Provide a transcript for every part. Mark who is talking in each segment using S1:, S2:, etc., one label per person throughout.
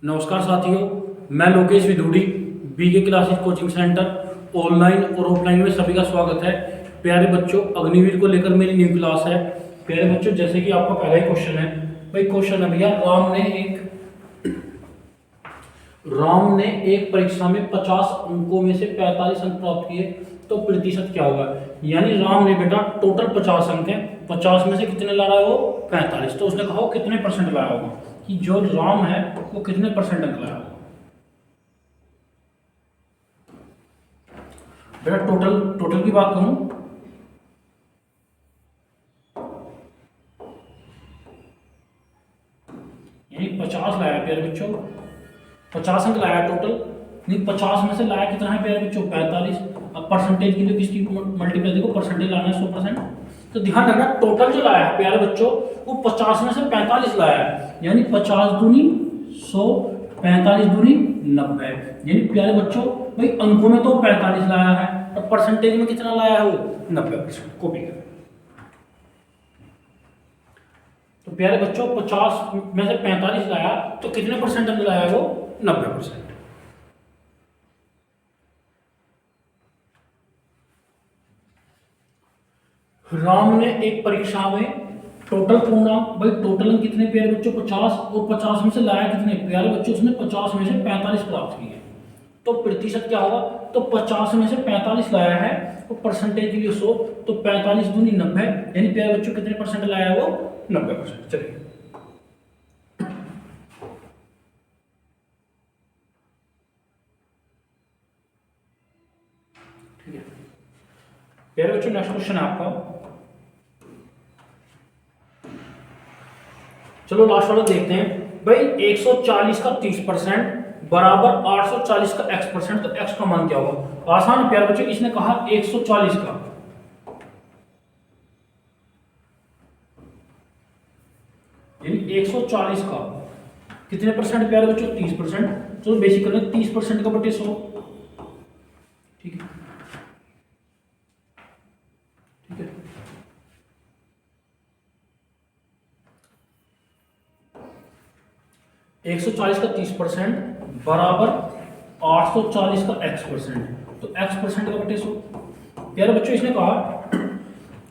S1: नमस्कार साथियों, मैं Lokesh Vidudi BK classes coaching centre online और ऑफलाइन में सभी का स्वागत है। प्यारे बच्चों, अग्निवीर को लेकर मेरी न्यू क्लास है। प्यारे बच्चों, जैसे कि आपका पहला ही क्वेश्चन है, भाई क्वेश्चन है भैया, राम ने एक परीक्षा में 50 अंकों में से 45 अंक प्राप्त किए तो प्रतिशत क्या होगा। यानी राम ने बेटा टोटल 50 अंक है, 50 में से कितने ला रहा है वो 45, तो उसने कहा वो कितने परसेंट लाया होगा, कि जो राम है वो कितने परसेंट अंक लाया होगा। बेटा टोटल टोटल की बात करूं, यानी 50 लाया प्यारे बच्चों, 50 अंक लाया टोटल, नहीं 50 में से लाया कितना है प्यारे बच्चों 45। अब परसेंटेज के लिए किसकी मल्टीप्लाई देखो, परसेंटेज लाना है 100%, तो ध्यान रखना टोटल जो लाया है प्यारे बच्चों वो 50 में से 45 लाया है, यानी 50 दूनी 100, 45 दूनी 90। यानी प्यारे बच्चों भाई अंकों में तो 45 लाया है और परसेंटेज में कितना लाया है वो 90%। कॉपी कर। तो प्यारे बच्चों 50 में से 45 लाया तो कितने परसेंट अंक लाया है वो 90%। राम ने एक परीक्षा में टोटल पूर्णांक, भाई टोटल अंक कितने प्यारे बच्चों 50, और 50 में से लाया कितने प्यारे बच्चों, उसने 50 में से 45 प्राप्त किए, तो प्रतिशत क्या होगा, तो 50 में से 45 लाया है तो परसेंटेज के लिए 100, तो 45 दूनी 90, यानी प्यारे बच्चों कितने परसेंट लाया है वो 90%। चलिए ठीक है प्यारे बच्चों, नेक्स्ट क्वेश्चन है आपका, चलो लास्ट वाला देखते हैं। भाई 140 का 30% बराबर 840 का x%, तो x का मान क्या होगा। आसान है प्यारे बच्चों, इसने कहा 140 का, यानी 140 का कितने परसेंट प्यारे बच्चों 30%, तो बेसिकली 30% का बटे 100। ठीक है ठीक है, एक 140 का 30% बराबर 840 का x%, तो x% का बटे 100। प्यारे बच्चों इसने कहा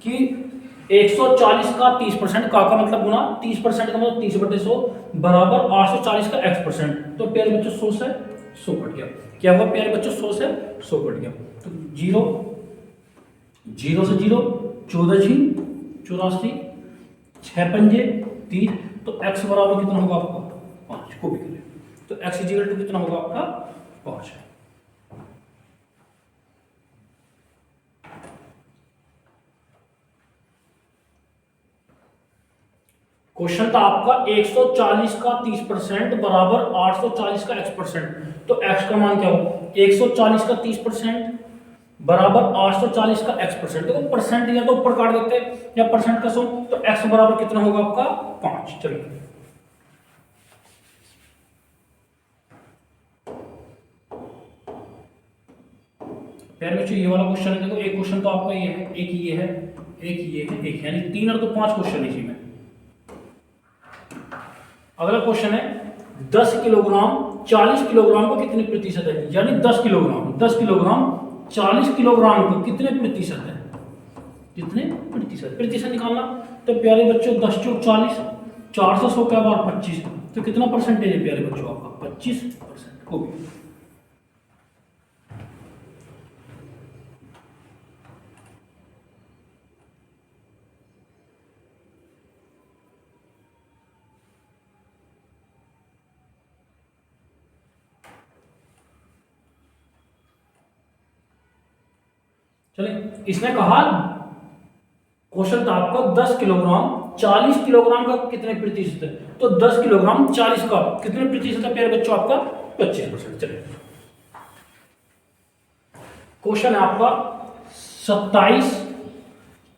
S1: कि 140 का 30% का मतलब गुना 30% का मतलब 30 बटे 100 बराबर 840 का x%, तो प्यारे बच्चों 100 से 100 कट गया। क्या हुआ प्यारे बच्चों 100 से 100 कट गया, तो 0 0 से 0 14 जी 84, 6 पंजे 30, तो x बराबर कितना होगा आपका 5 को भी करें, तो x इक्वल टू कितना होगा आपका 5। क्वेश्चन था आपका 140 का 30% बराबर 840 का x%, तो x का मान क्या होगा, 140 का 30% बराबर 840 का x%, देखो परसेंट या तो ऊपर काट देते हैं या परसेंट का 100, तो x बराबर कितना होगा आपका 5। चलिए प्यारे बच्चों ये वाला क्वेश्चन है, देखो एक क्वेश्चन तो आपका ये है, एक ये है, एक ये है, एक यानी 3 और तो 5 क्वेश्चन इसी में। अगला क्वेश्चन है 10 किलोग्राम 40 किलोग्राम को कितने प्रतिशत है, यानी 10 किलोग्राम 40 किलोग्राम को कितने प्रतिशत है, कितने प्रतिशत निकालना। तो प्यारे बच्चों 10 चौक 40, 4 से 100 क्या बार 25, तो कितना परसेंटेज है प्यारे बच्चों आपका 25% को भी। चलिए इसने कहा क्वेश्चन था आपका 10 किलोग्राम 40 किलोग्राम का कितने प्रतिशत है, तो 10 किलोग्राम 40 का कितने प्रतिशत है प्यारे बच्चों आपका 25%। चलिए क्वेश्चन है आपका 27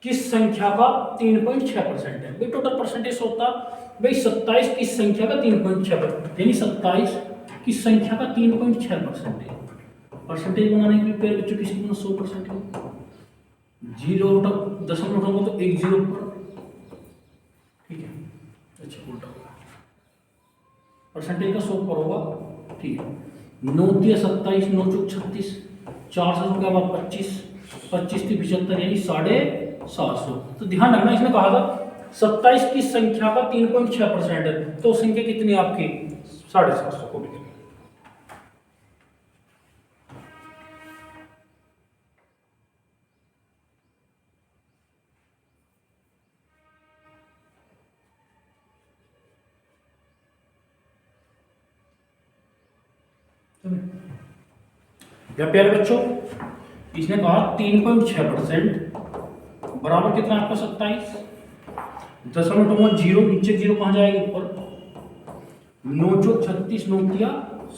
S1: किस संख्या का 3.6% है। भाई टोटल परसेंटेज होता भाई 27 किस संख्या का 3.6%, यानी 27 किस संख्या का 3.6%। परसेंटेज बनाने के लिए प्यारे बच्चों किसी को 100% है, जीरो दशमलव उठाऊंगा तो एक जीरो पर, ठीक है अच्छा उल्टा होगा। परसेंटेज का 100 पर होगा, ठीक है। 9 तिया 27, 9 चौक 36, 400 के बाद 25, 25 थी 75 यानी 750। तो ध्यान रखना इसने कहा था 27 की संख्या का 3.6% है, तो संख्या कितनी आपकी 750 को भी। या प्यारे बच्चों इसने कहा 3.6% बराबर कितना आपका 27, 0.0 नीचे 0 कहाँ जाएगा ऊपर, 9 चौक 36, 9 तिया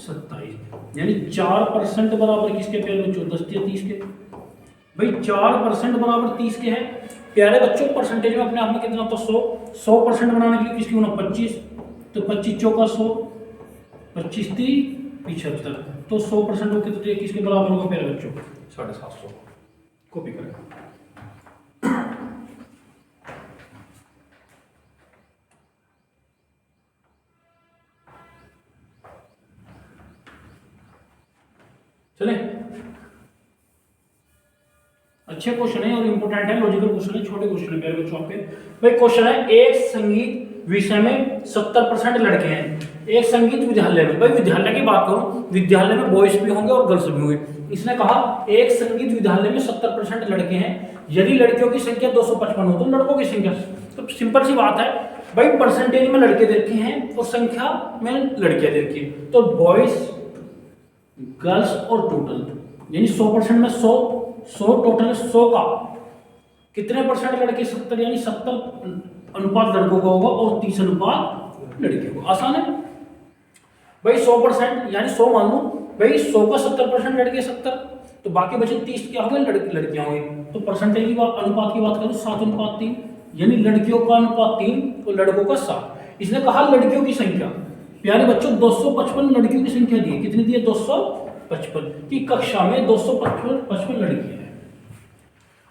S1: 27 यानी 4% बराबर किसके प्यारे बच्चों 10 तिया 30 के। भाई 4% बराबर 30 के है प्यारे बच्चों। परसेंटेज में अपने आप में कितना होता है 100% बनाने के लिए किसकी होना 25, तो 25 चौका 100, 25 30 75, तो 100% वो कितने किसके बराबर होगा प्यारे बच्चों 750। कॉपी करें। चले अच्छे क्वेश्चन है और इंपोर्टेंट है, लॉजिकल क्वेश्चन है, छोटे क्वेश्चन है प्यारे बच्चों आपके। भाई क्वेश्चन है एक संगीत विषय में 70% लड़के हैं एक संगीत विद्यालय में। भाई विद्यालय की बात करूं, विद्यालय में बॉयज भी होंगे और गर्ल्स भी होंगे। इसने कहा एक संगीत विद्यालय में 70% लड़के हैं, यदि लड़कियों की संख्या 255 हो तो लड़कों की संख्या, तो सिंपल सी बात है भाई परसेंटेज में लड़के दे रखे हैं और संख्या में लड़कियां दे रखी है, तो बॉयज गर्ल्स और टोटल यानी 100% में 100 टोटल 100 का कितने परसेंट लड़के 70 यानी 70 अनुपात लड़कों का होगा और 30 अनुपात लड़के को। आसान है भाई 100% यानी 100 मान लो भाई 100 का 70% लड़के 70, तो बाकी बचे 30 क्या हो गए लड़कियां होंगी। तो परसेंटेज की बात अनुपात की बात करूं 7:3 यानी लड़कियों का अनुपात 3 तो लड़कों का 7। इसने कहा लड़कियों की संख्या प्यारे बच्चों 255 लड़कियों की संख्या दी है, कितनी दी है 255 की कक्षा में 255 लड़कियां हैं।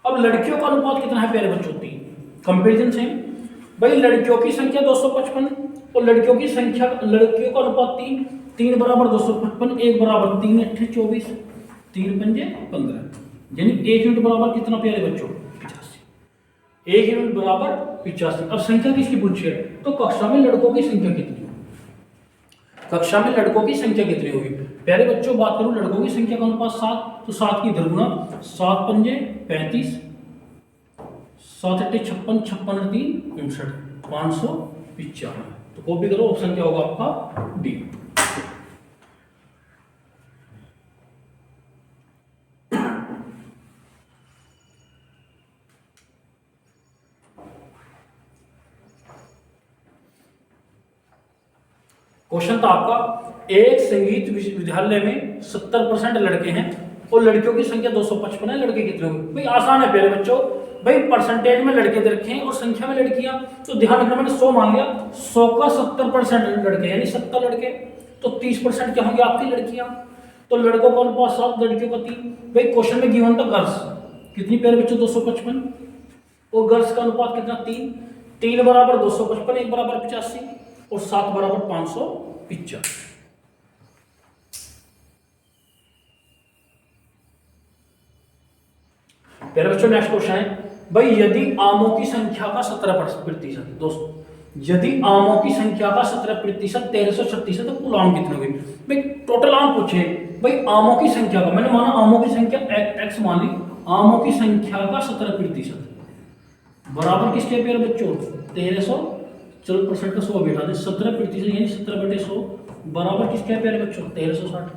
S1: अब लड़कियों का अनुपात कितना है प्यारे बच्चों 3, कंपेरिजन सेम। भाई लड़कियों की संख्या 255 और लड़कियों की संख्या लड़कियों का अनुपात 3 बराबर 255 1 बराबर 3 8 24 3 पंजे 15 यानी 1 यूनिट बराबर कितना प्यारे बच्चों 85, 1 यूनिट बराबर 85। अब संख्या किसकी पूछी है तो कक्षा में लड़कों की संख्या कितनी होगी, कक्षा में लड़कों की संख्या कितनी होगी प्यारे बच्चों। बात करूं लड़कों की संख्या का अनुपात 7 तो 7 की इधर गुना 7 पंजे 35 7 8 56 56 3 59 595, तो कॉपी करो ऑप्शन क्या होगा आपका डी। क्वेश्चन था आपका एक संगीत विद्यालय में 70% लड़के हैं और लड़कियों की संख्या 255 है, लड़के कितने होंगे। भाई आसान है प्यारे बच्चों, भाई परसेंटेज में लड़के दे रखे हैं और संख्या में लड़कियां, तो ध्यान रखना मैंने 100 मान लिया, 100 का 70% लड़के यानी 70 लड़के, तो 30% क्या होंगे आपकी लड़कियां, तो लड़कों का अनुपात 7 लड़कियों का 3। भाई क्वेश्चन में गिवन था गर्ल्स कितनी प्यारे बच्चों 255 और गर्ल्स का अनुपात कितना 3 बराबर 255 1 बराबर 85 और 7 बराबर 595। प्यारे बच्चों नेक्स्ट क्वेश्चन है भाई यदि आमों की संख्या का 17% दोस्तों, यदि आमों की संख्या का 17% 1336 तो कुल आम कितने हुए। भाई टोटल आम पूछे, भाई आमों की संख्या का मैंने माना आमों की संख्या x मान ली, आमों की संख्या का 17% बराबर किसके प्यारे बच्चों 1300, चलो परसेंट का 100 बैठा दे 17% यानी 17/100 बराबर किसके प्यारे बच्चों 1360।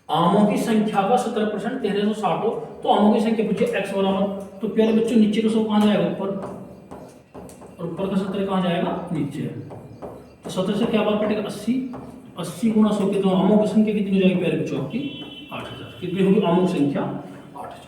S1: आमों की संख्या का 17% 1360 हो तो आमों की संख्या पूछे x बराबर, तो प्यारे बच्चों नीचे का 100 कहां जाएगा ऊपर और ऊपर का 70 कहां जाएगा नीचे, तो 17 से क्या बार कटेगा 80 गुना 100 कितना आमों की संख्या कितनी हो जाएगी प्यारे बच्चों आपकी 8000। कितनी होगी आमों की संख्या 8000।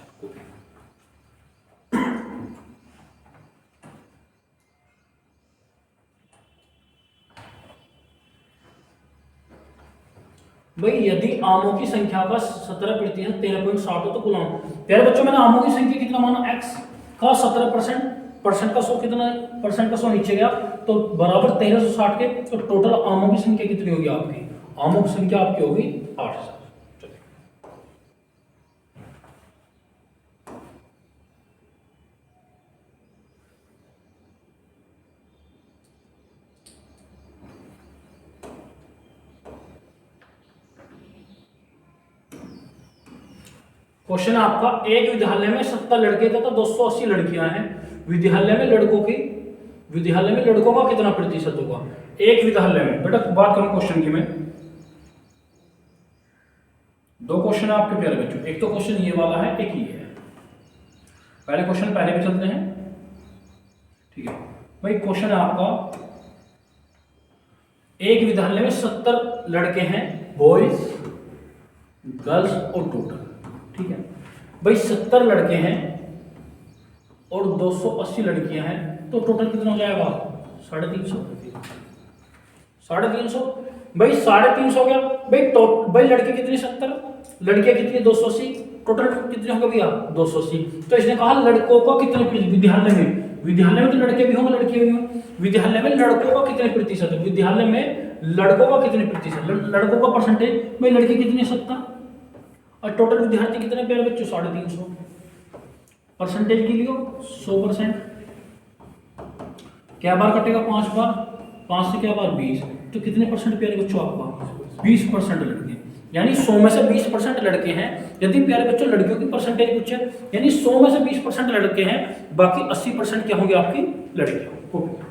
S1: भाई यदि आमों की संख्या का 17% 13.60 हो तो कुल आम, प्यारे बच्चों मैंने आमों की संख्या कितना माना x का 17% परसेंट का 100 कितना, परसेंट का 100 नीचे गया तो बराबर 1360 के। तो टोटल आमों की संख्या कितनी होगी आपकी, आमों की संख्या आपकी होगी 8000। क्वेश्चन है आपका, एक विद्यालय में 70 लड़के तथा 280 लड़कियां हैं। विद्यालय में लड़कों का कितना प्रतिशत होगा। एक विद्यालय में, बेटा बात करूं क्वेश्चन की मैं, दो क्वेश्चन है आपके प्यारे बच्चों, एक तो क्वेश्चन ये वाला है, एक ये है। पहले क्वेश्चन पहले भी चलते हैं, ठीक है भाई। क्वेश्चन है आपका, एक विद्यालय में 70 लड़के हैं, बॉयज गर्ल्स और टोटल, ठीक है भाई। 70 लड़के हैं और 280 लड़कियां हैं, तो टोटल कितना हो जाएगा, 350। 350 भाई, 350 हो गया भाई। भाई लड़के कितने, 70, लड़कियां कितनी, 280, टोटल कितने होंगे भैया, 280। तो इसने कहा लड़कों का कितने, विद्यालय में तो लड़के भी होंगे लड़कियां भी होंगे। विद्यालय में लड़कों का कितने प्रतिशत है, विद्यालय में लड़कों का कितने प्रतिशत, लड़कों का परसेंटेज भाई, लड़के कितने, 70 और टोटल विद्यार्थी कितने प्यारे बच्चों, 350। परसेंटेज के लिए 100%, क्या बार कटेगा, 5 बार, 5 से क्या बार 20, तो कितने परसेंट प्यारे बच्चों आपका, 20% लड़के, यानी 100 में से 20% लड़के हैं। यदि प्यारे बच्चों लड़कियों की परसेंटेज पूछे, यानी 100 में से 20% लड़के हैं, बाकी 80% क्या होंगे आपकी लड़कियां। ओके,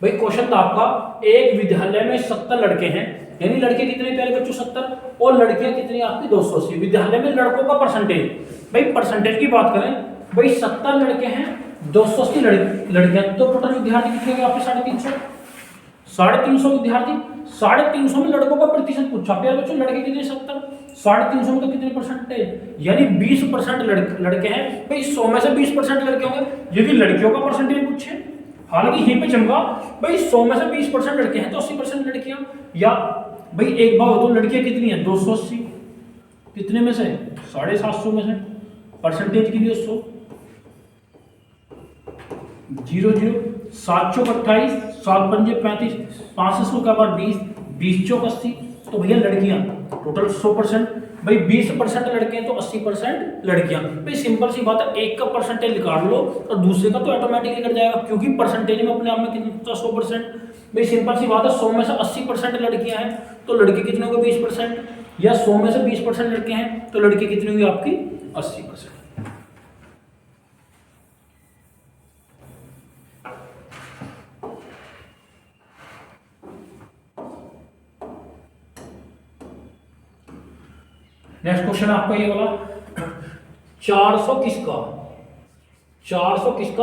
S1: भाई क्वेश्चन था आपका, एक विद्यालय में 70 लड़के हैं, यानी लड़के कितने प्यारे बच्चों, 70, और लड़कियां कितनी आपकी 280। विद्यालय में लड़कों का परसेंटेज, भाई परसेंटेज की बात करें भाई, 70 लड़के हैं, 280 लड़कियां, तो टोटल विद्यार्थी कितने होंगे आपके, 350। 350 विद्यार्थी, 350 में लड़कों का प्रतिशत पूछा प्यारे बच्चों, लड़के कितने, 70, 350 में तो कितने परसेंटेज, यानी 20% लड़के हैं भाई। 100 में से 20% लड़के होंगे। यदि लड़कियों का परसेंटेज पूछे, हालांकि यहीं पे चमका भाई, 100 में से 20% लड़के हैं तो 80% लड़कियां, या भाई एक बात तो लड़कियां कितनी हैं, 280, कितने में से, 750 में से, परसेंटेज के लिए 100, 0 0, 7 चौक 28, 7 पंजे 35, 5 से 100 का बार 20, 20 चौक 80, तो भैया लड़कियां टोटल 100%, भाई 20% लड़के हैं तो 80% लड़कियां। भाई सिंपल सी बात है, एक का परसेंटेज निकाल लो और दूसरे का तो ऑटोमेटिकली कट जाएगा, क्योंकि परसेंटेज में अपने आप में कितना, 100%। भाई सिंपल सी बात है, 100 में से 80% लड़कियां हैं तो लड़के कितने होंगे, 20%, या 100 में से 20% लड़के हैं तो लड़के कितने होंगे आपकी, 80%। नेक्स्ट क्वेश्चन आपका ये वाला, 400 किसका,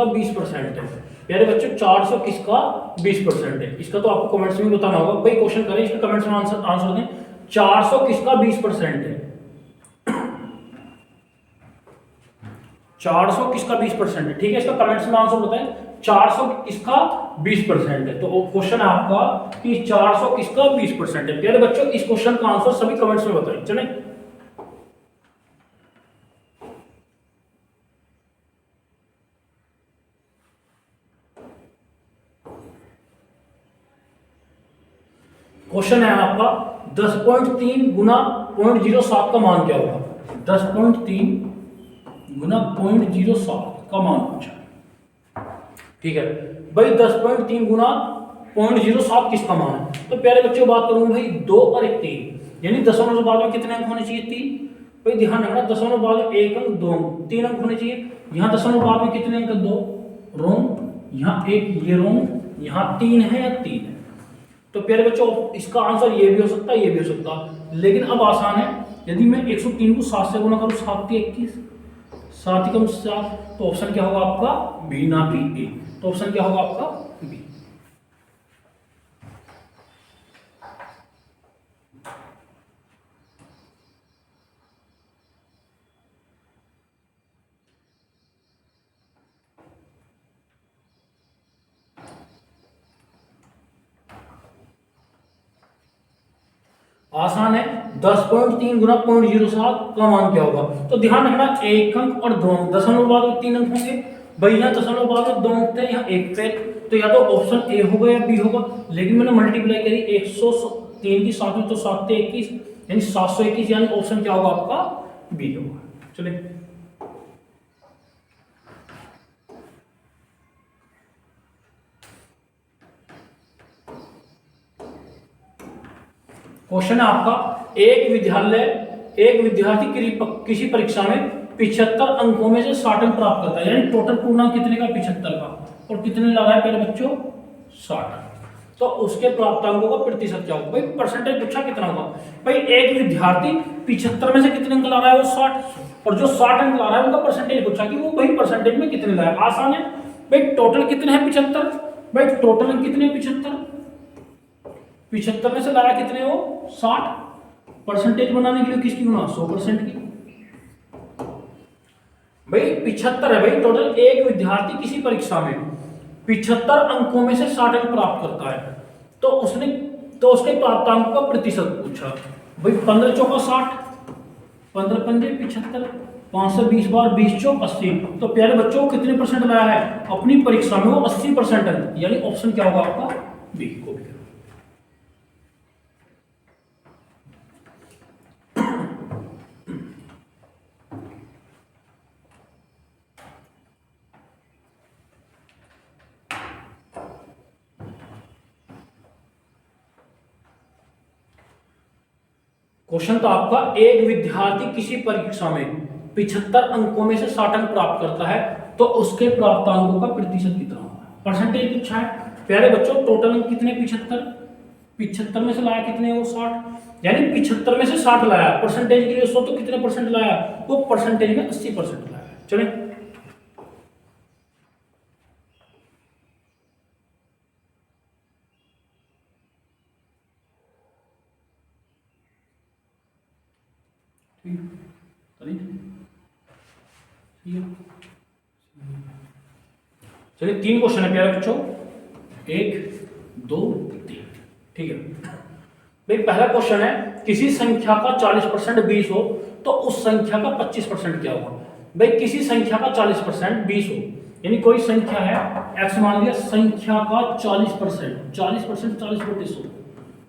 S1: 20% है प्यारे बच्चों, 400 किसका 20% है। इसका तो आपको कमेंट्स में बताना होगा भाई, क्वेश्चन करें इसका कमेंट्स में आंसर दें, 400 किसका 20% है, 400 किसका 20% है, ठीक है। इसका कमेंट्स में आंसर बताएं, 400 किसका 20% है। तो क्वेश्चन है आपका कि 400 किसका 20% है। प्यारे बच्चों इस क्वेश्चन का आंसर सभी कमेंट्स में बताएं, चलें। क्वेश्चन है आपका, 10.3 गुना 0.07 का मान क्या होगा। 10.3 गुना 0.07 का मान पूछा, ठीक है भाई। 10.3 गुना 0.07 किसका मान है। तो प्यारे बच्चों बात करूंगा भाई, 2 और 1 3, यानी दशमलव के बाद में कितने अंक होने चाहिए, 3। भाई ध्यान रखना, दशमलव बाद में 1 अंक 2 अंक, 3 अंक होने चाहिए। यहाँ दशमलव बाद में कितने अंक, 2 रोंग, यहाँ 1 ये रोंग, यहाँ 3 है या 3 है। तो प्यारे बच्चों इसका आंसर ये भी हो सकता है, ये भी हो सकता है, लेकिन अब आसान है। यदि मैं 103 को 7 से गुना करूं, 7 के 21, 7 कम 7, तो ऑप्शन क्या होगा आपका, बी ना कि ए। तो ऑप्शन क्या होगा आपका, बी। आसान है। 10.3 गुना 0.07 का मान क्या होगा? तो ध्यान रखना, एक अंक और दो अंक, दशमलव बाद में 3 अंक होंगे भाई, यहाँ दशमलव बाद में 2 अंक थे, यहाँ एक फेल, तो या तो ऑप्शन ए होगा या बी होगा। लेकिन मैंने मल्टीप्लाई करी 103 की 7 में, तो 7 से 21 यानी 721, यानी ऑप्शन क्या होगा आपका? बी होगा। चलिए क्वेश्चन है आपका, एक विद्यार्थी किसी परीक्षा में 75 अंकों में से 60 अंक प्राप्त करता है, यानी टोटल पूर्णांक कितने का? 75 का, और कितने लगा है पहले बच्चों? 60। तो उसके प्राप्त अंकों का प्रतिशत क्या होगा? भाई परसेंटेज पूछा कितना होगा? भाई एक विद्यार्थी 75 में से कितने अंक ला रहा है? वो 60, और जो 60 अंक ला रहा है उनका परसेंटेज पूछा कि वो भाई परसेंटेज में कितने लाया। आसान है भाई, टोटल कितने हैं? 75। भाई टोटल अंक कितने? 75 में से लाया कितने? वो 60। परसेंटेज बनाने के लिए किसकी गुना? 100% की। भाई 75 है भाई टोटल। एक विद्यार्थी किसी परीक्षा में 75 अंकों में से 60 अंक प्राप्त करता है, तो उसके प्राप्तांक का प्रतिशत पूछा। भाई 15 चौका 60, 15 पंजे 75, 520 बार 20 चौक 80। तो प्यारे बच्चों कितने परसेंट लाया है अपनी परीक्षा में? वो 80% अंक, यानी ऑप्शन क्या होगा आपका? बी को भी। क्वेश्चन तो आपका, एक विद्यार्थी किसी परीक्षा में 75 अंकों में से 60 अंक प्राप्त करता है, तो उसके प्राप्तांकों का प्रतिशत कितना होगा? परसेंटेज पूछा है। प्यारे बच्चों टोटल अंक कितने? 75 में से लाया कितने? वो 60, यानी 75 में से 60 लाया। परसेंटेज के लिए 100, तो कितने परसेंट लाया? वो परसेंटेज में 80% लाया। चले चलिए 3 क्वेश्चन है प्यारे बच्चों, 1 2 3। ठीक है भाई, पहला क्वेश्चन है, किसी संख्या का 40% 20 हो तो उस संख्या का 25% क्या होगा? भाई किसी संख्या का 40% 20 हो, यानी कोई संख्या है x मान लिया, संख्या का 40%, 40%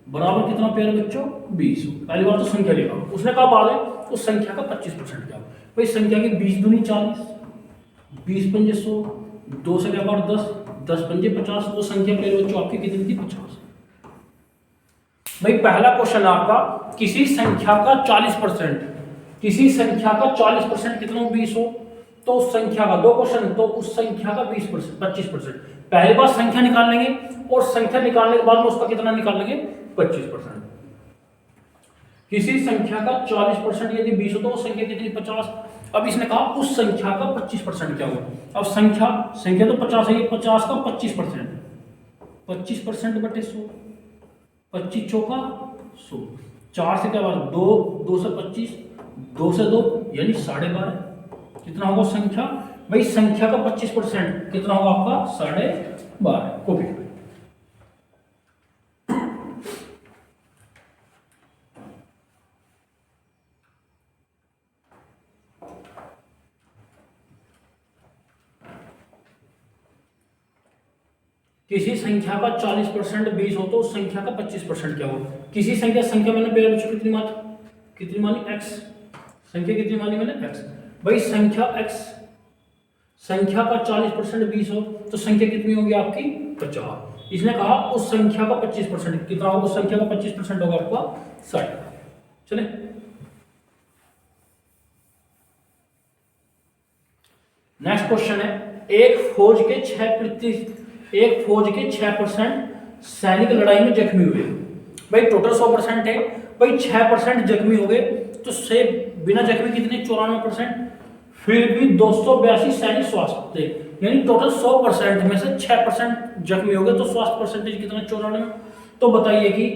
S1: बराबर कितना प्यारे बच्चों? 20 हो। पहली बार तो संख्या लिखा, उसने कहा बाद है उस संख्या का 25% क्या हो? भाई संख्या की 20 दूनी 40, 20 पंजे 100, 2 से क्या बार 10, 10 पंजे 50। वो संख्या प्यारे बच्चों आपकी कितनी थी? 50। भाई पहला क्वेश्चन आपका, किसी संख्या का 40%, किसी संख्या का 40% कितना? 20 हो, तो उस संख्या का, दो क्वेश्चन, तो उस संख्या का 20% 25%। पहले बार संख्या निकाल लेंगे, और संख्या निकालने के बाद में उसका कितना निकाल लेंगे? 25%। किसी संख्या का 40% यदि 20 हो तो वो संख्या कितनी? 50। अब इसने कहा उस संख्या का 25% क्या होगा? अब संख्या तो 50 है, 50 का 25%, 25% बटे 100, 25 चौका 100, 4 से क्या बात? 2, 2 से 25, 2 से 2 यानी 12.5। कितना होगा संख्या? भाई संख्या का 25% कितना होगा आपका? 12.5। कॉपी। किसी संख्या का 40% 20 हो तो उस संख्या का 25% क्या होगा? किसी संख्या मैंने पहले बच्चों कितनी मानी? x। संख्या कितनी मानी मैंने? x। भाई संख्या का 40% 20 हो तो संख्या कितनी होगी आपकी? 50। इसने कहा उस संख्या का 25% कितना होगा? उस संख्या का 25% होगा आपका 60। चले नेक्स्ट क्वेश्चन है, एक फौज के 6% सैनिक लड़ाई में जख्मी हुए। भाई टोटल 100% है, भाई 6% जख्मी हो गए, तो से बिना जख्मी कितने? 94%। फिर भी 282 सैनिक स्वास्थ्य थे, यानी टोटल 100% में से 6% जख्मी हो गए, तो स्वास्थ्य परसेंटेज कितना? 94। तो बताइए कि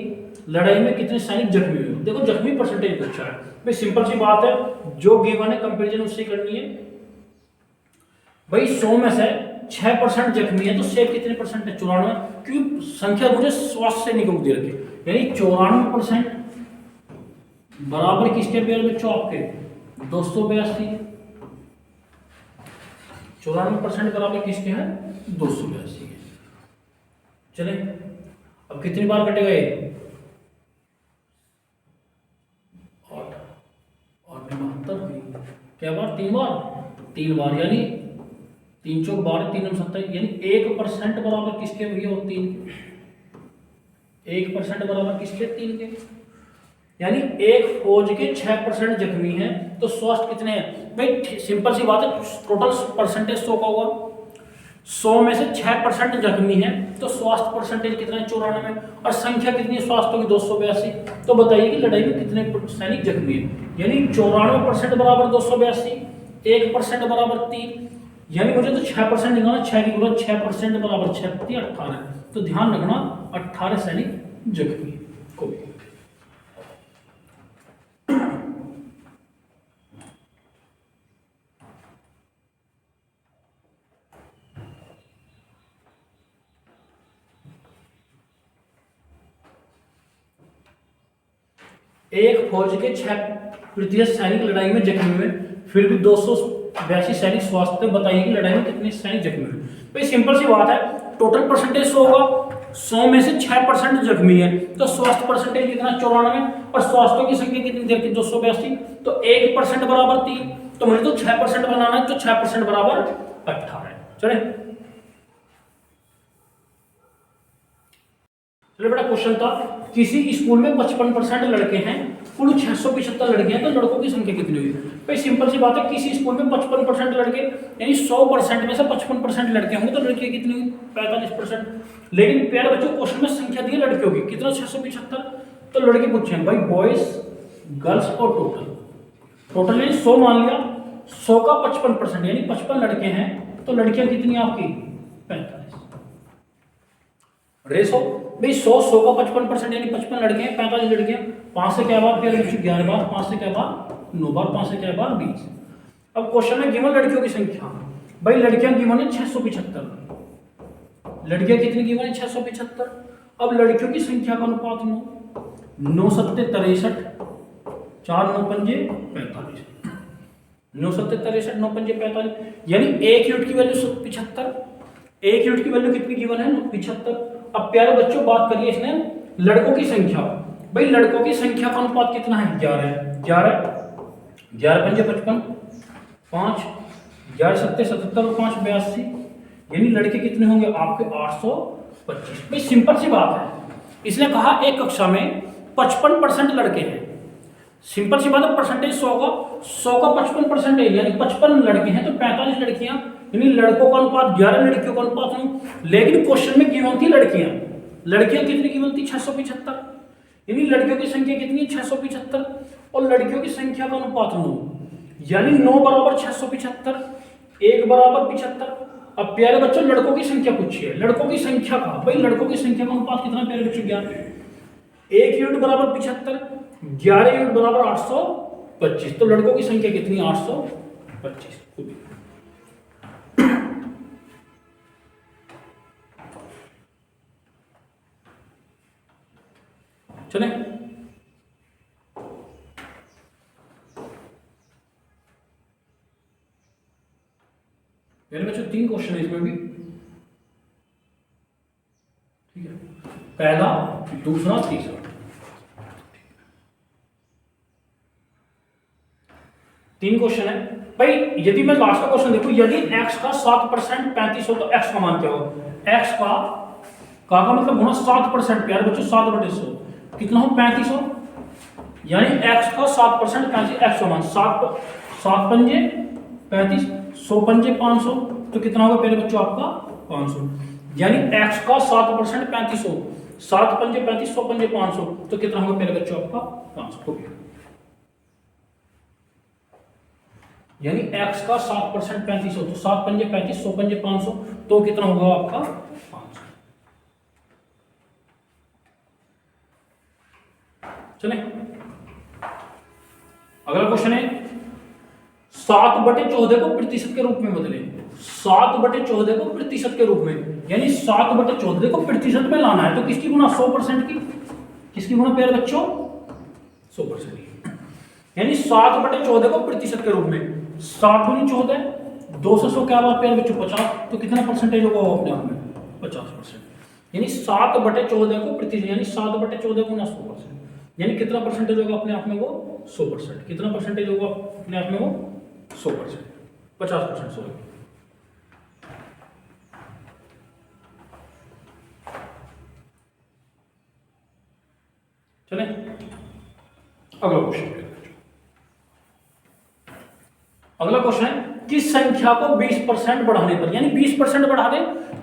S1: लड़ाई में कितने सैनिक जख्मी हुए? देखो जख्मी परसेंटेज पूछा है, भाई सिंपल सी बात है, जो गिवन है कंपेरिजन उससे करनी है। भाई 100 में से 6% जख्मी है, तो सेफ कितने परसेंट है? 94। क्योंकि संख्या मुझे स्वास्थ्य से निकल दे रखी, यानी 94% बराबर किसके प्यारे बच्चों आपके 282। 94% बराबर किसके हैं 282 के। चले अब कितनी बार कटेगा ये 8 और 72 क्या बार 3 बार यानी 3 चौक 12 3 27 यानी 1% बराबर किसके भैया 3 के। 1% बराबर किसके 3 के यानी एक फौज के 6% जख्मी हैं तो स्वास्थ्य कितने हैं भाई सिंपल सी बात है टोटल परसेंटेज 100 का होगा 100 में से 6% जख्मी हैं तो स्वास्थ्य परसेंटेज कितना है 94 और संख्या कितनी है स्वास्थ्य की 282। तो बताइए कि लड़ाई में कितने सैनिक जख्मी हैं यानी 94% बराबर 282 1% बराबर 3 यानी मुझे तो 6% निकालना 6 की गुणा 6% बराबर 6 18 तो ध्यान रखना 18 सैनिक जख्मी को। एक फौज के 6% सैनिक लड़ाई में जख्मी हुए फिर भी 282 सैनिक स्वास्थ्य बताइए कि लड़ाई में कितने सैनिक जख्मी हुए। भाई सिंपल सी बात है टोटल परसेंटेज 100 होगा 100 में से 6% जख्मी है तो स्वास्थ्य परसेंटेज कितना 94 और स्वास्थ्य की संख्या कितनी देर की 282 तो 1% बराबर 3 तो मुझे तो 6% बनाना है तो 6% बराबर 18 चले। बड़ा क्वेश्चन था किसी स्कूल में 55% लड़के हैं कुल 675 लड़के हैं तो लड़कों की संख्या कितनी हुई। भाई सिंपल सी बात है किसी स्कूल में 55% लड़के यानी 100% में से 55% लड़के होंगे तो लड़कियां कितनी हुई 45%। लेकिन प्यारे बच्चों क्वेश्चन में संख्या दी है लड़कियों की कितना 675 तो लड़के पूछे भाई बॉयज गर्ल्स और टोटल यानी 100 मान लिया 100 का 55% यानी 55 लड़के हैं तो लड़कियां कितनी आपकी 45 रेस हो भाई 100 का 55% यानी 55 लड़के हैं 45 लड़के हैं 5 से क्या बार फिर 11 बार 5 से क्या बार 9 बार 5 से क्या बार 20। अब क्वेश्चन में गिवन लड़कियों की संख्या भाई लड़कियां गिवन है 675 लड़कियां कितनी गिवन है 675। अब लड़कियों की संख्या का अनुपात 9 7 63 4 9 5 45 9 7 63 9 5 45 यानी एक यूनिट की वैल्यू 75 एक यूनिट की वैल्यू कितनी गिवन है 75। अब प्यारे बच्चों बात करिए इसने लड़कों की संख्या भाई लड़कों की संख्या का अनुपात कितना है 11 5 55 5 11 7 77 और 5 82 यानी लड़के कितने होंगे आपके 825। भाई सिंपल सी बात है इसने कहा एक कक्षा में 55% लड़के हैं सिंपल सी बात है परसेंटेज 100 का 55% यानी 55 लड़के हैं तो 45 लड़कियां यानी लड़कों का अनुपात 11 लड़कियों का अनुपात 9। लेकिन क्वेश्चन में गिवन थी लड़कियां कितनी गिवन थी 675 यानी लड़कियों की संख्या कितनी है 675 और लड़कियों की संख्या का अनुपात 9 यानी 9 बराबर 675 1 बराबर 75। अब प्यारे बच्चों लड़कों की संख्या पूछी है लड़कों की संख्या का भाई लड़कों की संख्या का अनुपात कितना प्यारे बच्चों 11 1 यूनिट बराबर 75 11 यूनिट बराबर 825 तो लड़कों की संख्या कितनी 825। चले मेरे बच्चों 3 क्वेश्चन है इसमें भी ठीक है पहला दूसरा तीसरा। तीन क्वेश्चन है भाई यदि मैं लास्ट का क्वेश्चन देखूं यदि x का 7% 35 हो तो x का मान क्या होगा x का मतलब गुना 7% प्यारे बच्चों 7/100 कितना हो 35 हो यानी x का 7% 35 x का मान 7 पंजे 35 100 पंजे 500 तो कितना होगा प्यारे बच्चों आपका 500 यानी x का 7% 35 हो 7 पंजे 35 100 पंजे 500 तो कितना होगा प्यारे बच्चों आपका 500 हो गया यानी x का 7% 35 हो तो 7 पंजे 35 100 पंजे 500 तो कितना होगा आपका 500। चले अगला क्वेश्चन है 7/14 को प्रतिशत के रूप में बदले 7/14 को प्रतिशत के रूप में यानी 7/14 को प्रतिशत में लाना है तो किसकी गुना 100% की किसकी गुना प्यारे बच्चों 100% की। यानी 7/14 को प्रतिशत के रूप में 7 दूनी 14, 200 क्या बात प्यारे बच्चों 50, तो कितना परसेंटेज होगा वो अपने आप में 50%। यानी 7/14 को प्रतिशत, यानी 7/14 गुना 100%, यानी कितना परसेंटेज होगा अपने आप में वो 100%। कितना परसेंटेज होगा अपने आप में वो 100%, 50% सॉरी। चले अगला क्वेश्चन। अगला क्वेश्चन है किस संख्या को 20% बढ़ाने पर, यानी 20% बढ़ा दे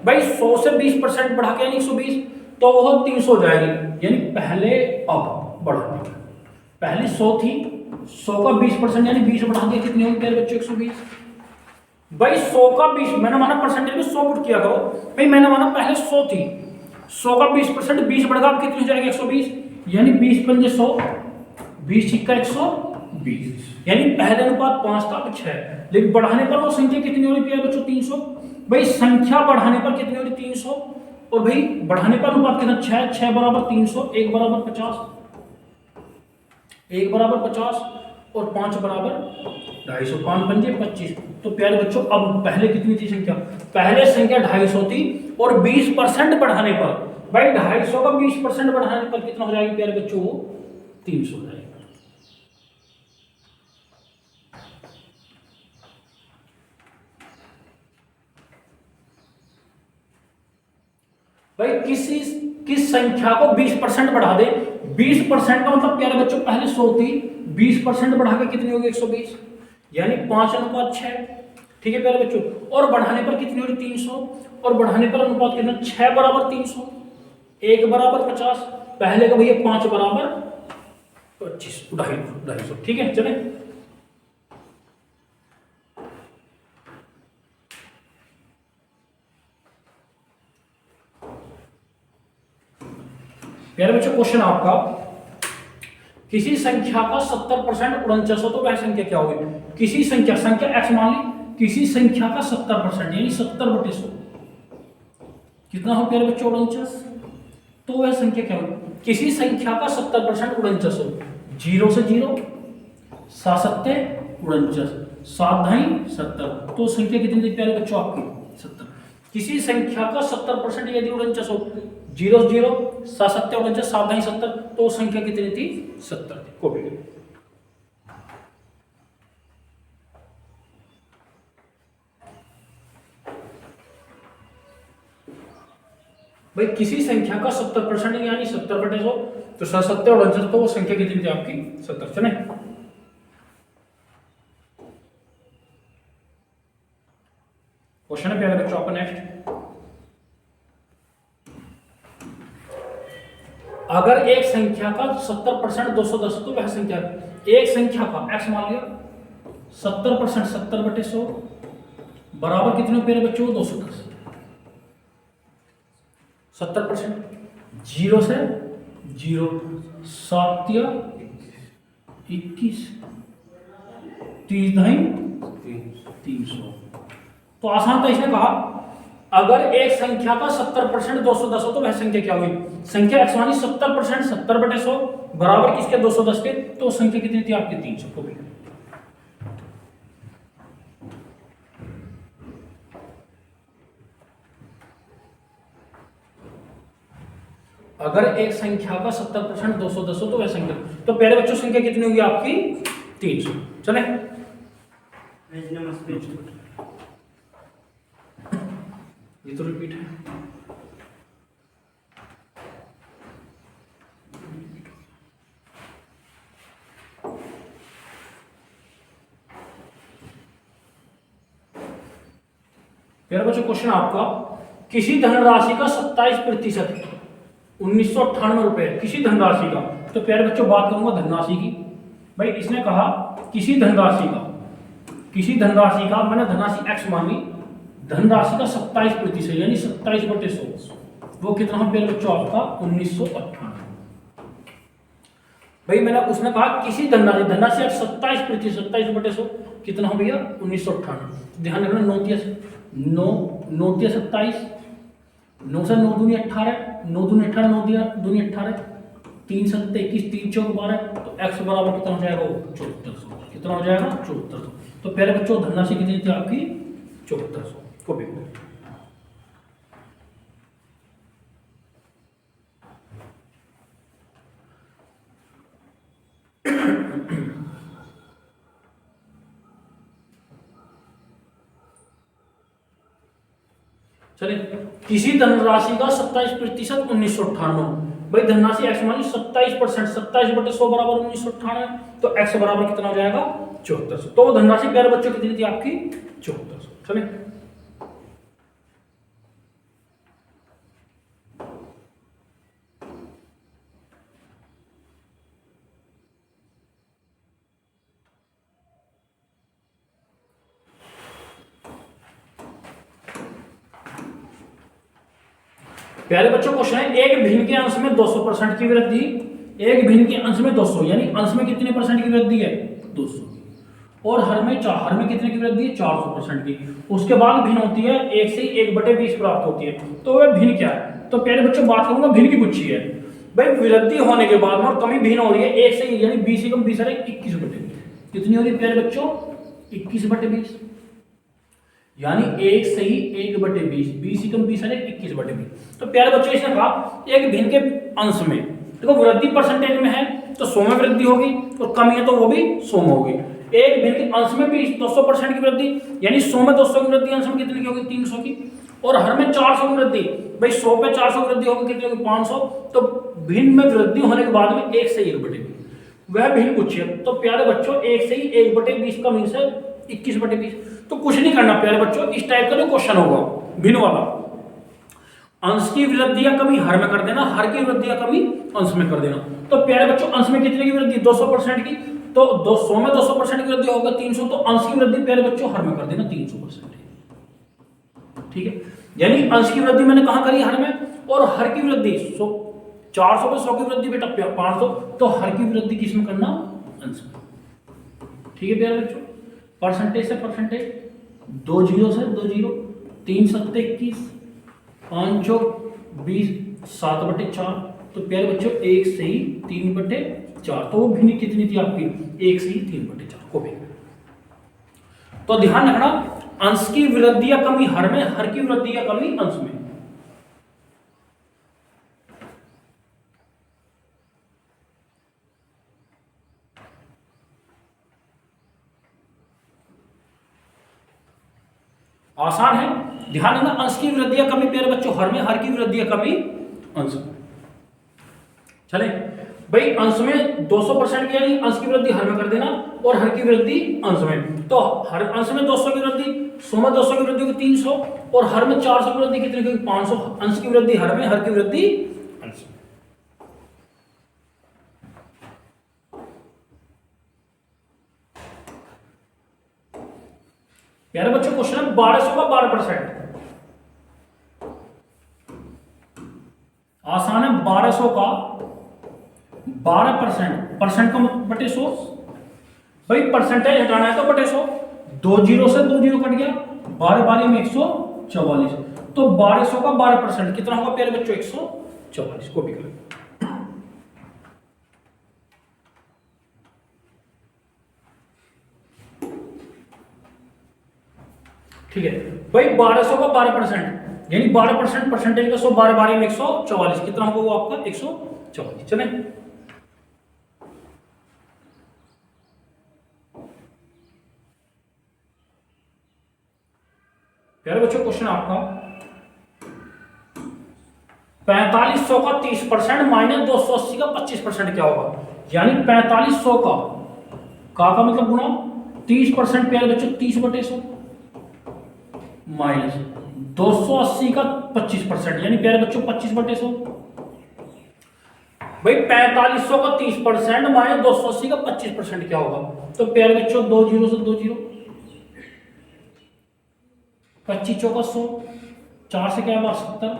S1: भाई, 100 से 20% बढ़ा के यानी 120, तो वो 300 हो जाएगी। यानी पहले अब बढ़ाने पर, पहले 100 थी, 100 का 20% यानी 20 बढ़ा दिया, कितनी होगी मेरे बच्चों 120। भाई 100 का 20, मैंने माना परसेंटेज में 100 पुट किया करो भाई, मैंने माना पहले 100 थी, 100 का 20%, 20 बढ़ेगा अब कितनी हो जाएगी 120, यानी 20 पंजे 100, 20 छिक्का 120, यानी पहले अनुपात 5 था अब 6, लेकिन बढ़ाने पर वो संख्या कितनी हो रही है बच्चों 300। भाई संख्या बढ़ाने पर कितनी हो रही 300, और भाई बढ़ाने पर अनुपात कितना 6, 6 बराबर 300, 1 बराबर 50, 1 बराबर 50 और 5 बराबर 250, 5 पंजे 25। तो प्यारे बच्चों अब पहले कितनी थी संख्या, पहले संख्या 250 थी, और 20% बढ़ाने पर भाई 250 का 20% बढ़ाने पर कितना हो जाएगी प्यारे बच्चों 300 हो जाएगा। भाई किस संख्या को 20% बढ़ा दे, 20% का मतलब प्यारे बच्चों पहले 100 थी, 20% बढ़ा के कितनी होगी 120, यानी 5:6। ठीक है प्यारे बच्चों, और बढ़ाने पर कितनी होगी 300, और बढ़ाने पर अनुपात कितना 6 बराबर 300, 1 बराबर 50, पहले का भैया 5 बराबर 25, 250। ठीक है चले प्यारे बच्चों क्वेश्चन आपका, किसी संख्या का 70% 49 हो तो वह संख्या क्या होगी। किसी संख्या x मान ली, किसी संख्या का 70% यानी 70/100 कितना हो प्यारे बच्चों 49, तो वह संख्या क्या होगी। किसी संख्या का 70% 49 हो, 0 से 0, 7 सत्ते 49, 7 धाई 70, तो संख्या कितनी थी प्यारे बच्चों आपकी 70। किसी संख्या का 70% यदि 49 हो, 0 0, 7 सत्ते 49, 7 धाई 70, तो संख्या कितनी थी 70 थी। कॉपी करें भाई, किसी संख्या का 70% यानी 70/100, तो 7 सत्ते 49, तो वो संख्या कितनी थी आपकी 70। चले क्वेश्चन है प्यारे बच्चों आपका नेक्स्ट, अगर एक संख्या का 70% 210 तो वह संख्या, एक संख्या का x मान लिया 70% 70/100 बराबर कितने प्यारे बच्चों 210, 70% 0 से 0, 7 या 21, 30 धाई 300। तो आसान था, इसने कहा अगर एक संख्या का 70% 210 हो तो वह संख्या क्या हुई। संख्या x मानी 70% 70/100 बराबर किसके 210 के, तो संख्या कितनी थी आपकी 300 को भी। अगर एक संख्या का 70% 210 हो तो वह संख्या, तो प्यारे बच्चों संख्या कितनी होगी आपकी 300। चले ये तो रिपीट है, प्यारे बच्चों क्वेश्चन आपका, किसी धनराशि का 27% 1998 रुपए, किसी धनराशि का, तो प्यारे बच्चों बात करूंगा धनराशि की। भाई इसने कहा किसी धनराशि का मैंने धनराशि x मानी, धनराशि का 27% यानी 27/100, वो कितना है प्यारे बच्चों आपका 1998। भाई मैंने उसने कहा किसी धनराशि 27% 27/100 कितना हो भैया 1998। ध्यान रखना 9 9 27, 9 से 9 दूनी 18, 9 दूनी 18, 9 दूनी 18, 3 सत्ते 21, 3 चौक 12, तो x बराबर कितना हो जाएगा? 7400। कितना हो जाएगा? 7400। तो प्यारे बच्चों धनराशि कितनी थी आपकी? 7400 को भी। चलिए, किसी धनराशि का 27% 1998। भाई धनराशि x मानी 27%, 27/100 बराबर 1998, तो x बराबर कितना हो जाएगा? 7400। तो वो धनराशि प्यारे बच्चों कितनी थी आपकी? 7400। चलिए, प्यारे बच्चों क्वेश्चन है, एक भिन्न के अंश में 200% की वृद्धि, एक भिन्न के अंश में 200, यानी अंश में कितने परसेंट की वृद्धि है? 200 की। और हर में कितने की वृद्धि है? 400% की। उसके बाद भिन्न होती है 1 से 1/20 प्राप्त होती है। तो वह भिन्न क्या है? तो प्यारे बच्चों बात करूंगा भिन्न की पूछी है। भाई वृद्धि होने के बाद और कमी भिन्न हो रही है 1 से, यानी 20 से कम 20 है 21/20। कितनी हो रही है प्यारे बच्चों? 21/20, यानी 1 से ही 1/20, 20 से कम 20 है 21/20। तो प्यारे बच्चों इसने कहा एक भिन्न के अंश में देखो वृद्धि परसेंटेज में है तो 100 में वृद्धि होगी, और कमी है तो वो भी 100 में होगी। एक भिन्न के अंश में भी 200% की वृद्धि, यानी 100 में 200 की वृद्धि, अंश में कितनी की होगी? 300 की। और हर में 400 की वृद्धि, भाई 100 पे 400 की वृद्धि होगी, कितनी होगी? 500। तो भिन्न में वृद्धि होने के बाद में 1 से 1/20 वह भिन्न पूछिए। तो प्यारे बच्चों 1 से ही 1/20 का मीन्स है 21/20। तो कुछ नहीं करना प्यारे बच्चों, इस टाइप का जो क्वेश्चन होगा भिन्न वाला, अंश की वृद्धि या कमी हर में कर देना, हर की वृद्धि या कमी अंश में कर देना। तो प्यारे बच्चों अंश में कितने की वृद्धि? 200% की। तो 100 में 200% की वृद्धि होगा 300, तो अंश की वृद्धि प्यारे बच्चों हर में कर देना 300%। ठीक है, यानी अंश की वृद्धि मैंने कहां करी? हर में। और हर की वृद्धि 400 पे 100 की वृद्धि बेटा 500, तो हर की वृद्धि किस में करना? अंश में। ठीक है प्यारे बच्चों, परसेंटेज से परसेंटेज, 2 जीरो से 2 जीरो, 3 सत्ते 21, 5 चौक 20, 7/4। तो प्यारे बच्चों 1 से ही 3/4। तो वो भिन्न कितनी थी आपकी? 1 से ही 3/4 को भी। तो ध्यान रखना अंश की वृद्धि या कमी हर में, हर की वृद्धि या कमी अंश में। आसान है, ध्यान रखना अंश की वृद्धि या कमी प्यारे बच्चों हर में, हर की वृद्धि या कमी अंश में। चले भाई अंश में 200% की, यानी अंश की वृद्धि हर में कर देना, और हर की वृद्धि अंश में। तो हर अंश में 200 की वृद्धि, 100 में 200 की वृद्धि होगी 300, और हर में 400 की वृद्धि कितनी होगी? 500। अंश की वृद्धि हर में, हर की वृद्धि अंश में। प्यारे बच्चों क्वेश्चन है 1200 का 12%। आसान है, 1200 का 12%, परसेंट का बटे 100। भाई परसेंटेज हटाना है तो बटे 100, 2 जीरो से 2 जीरो कट गया, 12 12 में 144। तो 1200 का 12% कितना होगा प्यारे बच्चों? 144 को भी करें। ठीक है भाई 1200 का 12%, यानी 12% परसेंटेज का 100, 12 12 में 144, कितना होगा वो आपका? 144। चले प्यारे बच्चों क्वेश्चन आपका 4500 का 30% माइनस 280 का 25% क्या होगा? यानी 4500 का मतलब गुना 30%, प्यारे बच्चों 30/100 माइनस 280 का 25%, यानी प्यारे बच्चों 25/100। भाई 4500 का 30% माइनस 280 का 25% क्या होगा? तो प्यारे बच्चों 2 जीरो से 2 जीरो, 25 चौका 100, 4 से क्या बात 70,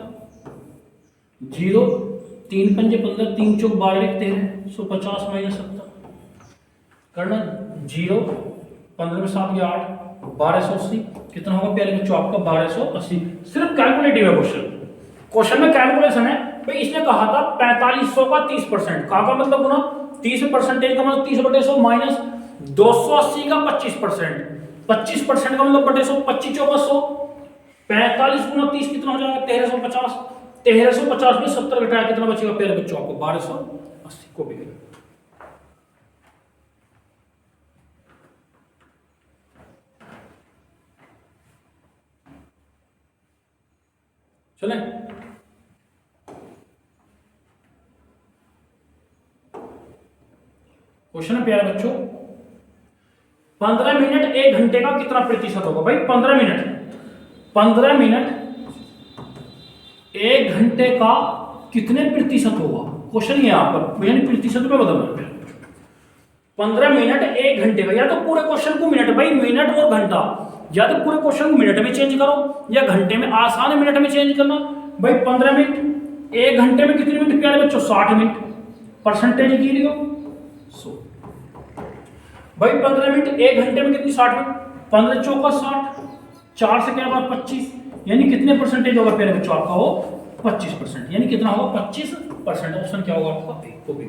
S1: 0 3 पंजे 15, 3 चौक 12 13, 150 माइनस 70 करना, 0 15 में 7 या 8, 1280 कितना होगा प्यारे बच्चों आपका? 1280। सिर्फ कैलकुलेटिव है क्वेश्चन, क्वेश्चन में कैलकुलेशन है, भाई इसने कहा था 4500 का 30%, का मतलब गुना 30% का मतलब 30/100 माइनस 280 का 25%, 25% का मतलब बटे 100, 25 चौका 100, 45 गुना 30 कितना हो जाएगा 1350, 1350 में 70 घटाया कितना बचेगा प्यारे बच्चों आपको 1280 को भी। चले क्वेश्चन है प्यारे बच्चों, 15 मिनट 1 घंटे का कितना प्रतिशत होगा? भाई 15 मिनट 1 घंटे का कितने प्रतिशत होगा? क्वेश्चन ये यहां पर यानी प्रतिशत में बदलना है। 15 मिनट 1 घंटे का, या तो पूरे क्वेश्चन को मिनट, भाई मिनट और घंटा, या तो पूरे क्वेश्चन को मिनट में चेंज करो या घंटे में, आसान है मिनट में चेंज करना। भाई 15 मिनट 1 घंटे में कितने मिनट प्यारे बच्चों? 60 मिनट, परसेंटेज की लिखो 100। भाई 15 मिनट 1 घंटे में कितनी? 60 मिनट, 15 चौका 60, 4 से क्या बार 25, यानी कितने परसेंटेज होगा प्यारे बच्चों आपका? वो 25%, यानी कितना होगा 25%। ऑप्शन क्या होगा आपका? को भी।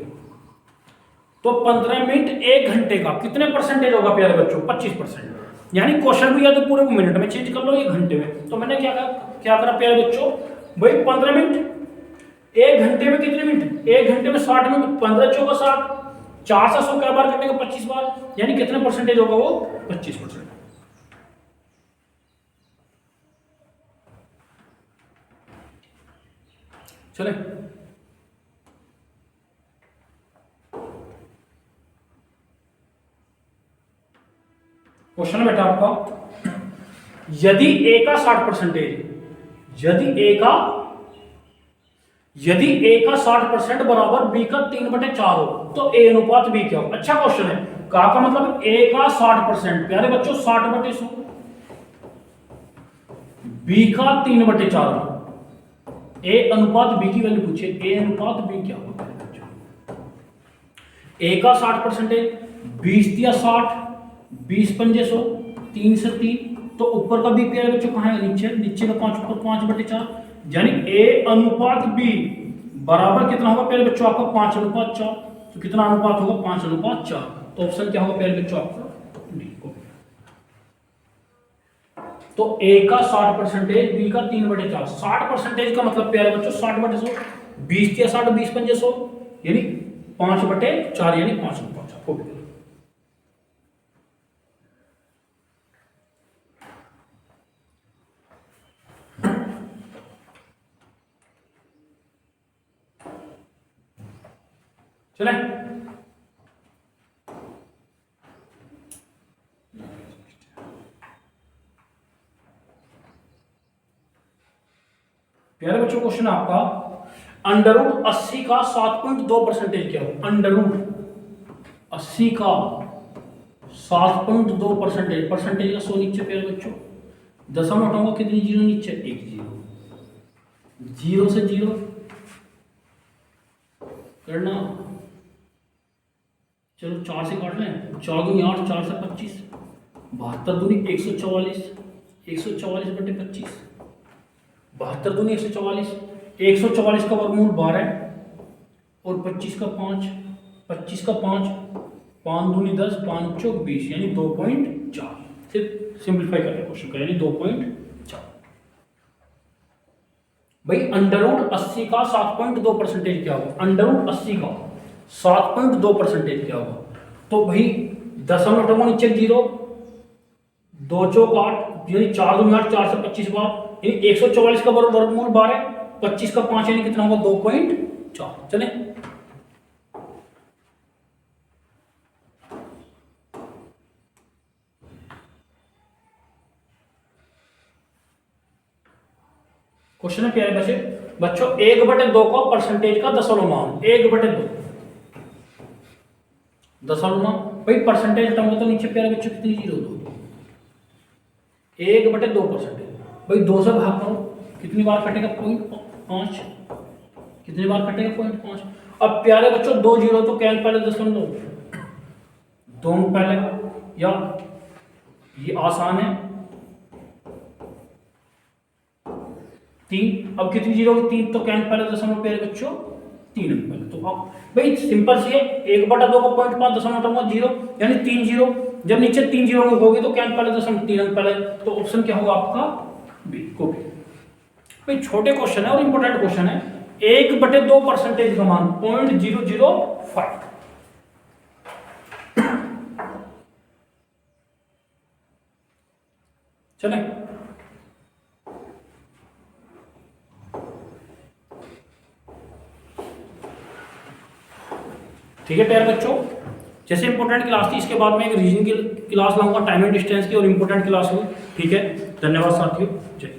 S1: तो 15 मिनट 1 घंटे का कितने परसेंटेज होगा प्यारे बच्चों? 25%, यानी क्वेश्चन भी या तो पूरे को मिनट में चेंज कर लो या घंटे में। तो मैंने क्या करा प्यारे बच्चों? भाई 15 मिनट 1 घंटे में कितने मिनट? 1 घंटे में 60 मिनट, 15 चौका 60, 4 से 100 क्या बार कटेगा? 25 बार, यानी कितने परसेंटेज होगा वो? 25%। चले क्वेश्चन है बेटा आपका, यदि ए का 60%, यदि ए का 60% बराबर बी का 3/4 हो तो ए अनुपात बी क्या हो? अच्छा क्वेश्चन है। का मतलब ए का 60%, प्यारे बच्चों 60/100, बी का 3/4, ए अनुपात बी की वैल्यू पूछे, ए अनुपात बी क्या होगा? ए का 60%, 20 दिया 60, 20 पंजे 100, 3 से 3, तो ऊपर का बी प्यारे बच्चों कहाँ है? नीचे का 5 ऊपर 5/4, यानी ए अनुपात बी बराबर कितना होगा प्यारे बच्चों आपका? 5:4। तो कितना अनुपात होगा? 5:4। तो ऑप्शन क्या होगा प्यारे बच्चों आपका? डी। तो ए का 60%, बी का 3/4, 60% का मतलब प्यारे बच्चों 60/100, 20 दिया 60, 20 पंजे 100, यानी 5/4, यानी 5:4 हो गया। चले प्यारे बच्चों क्वेश्चन आपका, √80 का 7.2% क्या हो? √80 का 7.2%, परसेंटेज का 100 नीचे प्यारे बच्चों, दशम हटाऊंगा कितनी जीरो नीचे? 1 जीरो, 0 से 0 करना, चलो 4 से काट लें, 4 दूनी 8, 4 से 25, 72 दूनी 144, 144/25, 72 दूनी 144, 144 का वर्गमूल 12 और 25 का 5, 25 का 5, 5 दूनी 10, 5 चौक 20, यानी 2.4। सिर्फ सिंप्लीफाई करके क्वेश्चन का, यानी 2.4। भाई √80 का 7.2% क्या होगा? √80 का 7.2% क्या होगा? तो भाई दशम हटाऊंगा नीचे 0, 2 चौक 8, यानी 4 दूनी 8, 4 से 25 बार, यानी 144 का वर्गमूल 12, 25 का 5, यानी कितना होगा? 2.4। चले क्वेश्चन है प्यारे बच्चों, 1/2 का परसेंटेज का दशमलव, 1/2 दशमलव, भाई परसेंटेज हटाऊंगा तो नीचे प्यारे बच्चों कितनी जीरो? 2, 1/2%, भाई 2 से भाग करो, कितनी बार कटेगा? 0.5, कितनी बार कटेगा? 0.5। अब प्यारे बच्चों 2 जीरो तो क्या पहले दशमलव, 2 पहले, या ये आसान है, 3, अब कितनी जीरो होगी 3, तो क्या अंक पहले दशमलव पे बच्चों 3 अंक पहले। तो अब भाई सिंपल सी है, 1/2 का 0.5 दशमलव 0 यानी 3 जीरो, जब नीचे 3 जीरो होगी तो क्या अंक पहले दशमलव 3 अंक पहले, तो ऑप्शन क्या होगा आपका बी, कॉपी। भाई छोटे क्वेश्चन है और इंपॉर्टेंट क्वेश्चन है, 1/2 परसेंटेज का मान 0.005। चले ठीक है प्यारे बच्चों, जैसे इंपॉर्टेंट क्लास थी इसके बाद में एक रीजनिंग की क्लास लाऊंगा, टाइम एंड डिस्टेंस की, और इंपॉर्टेंट क्लास हुई। ठीक है, धन्यवाद साथियों, जय।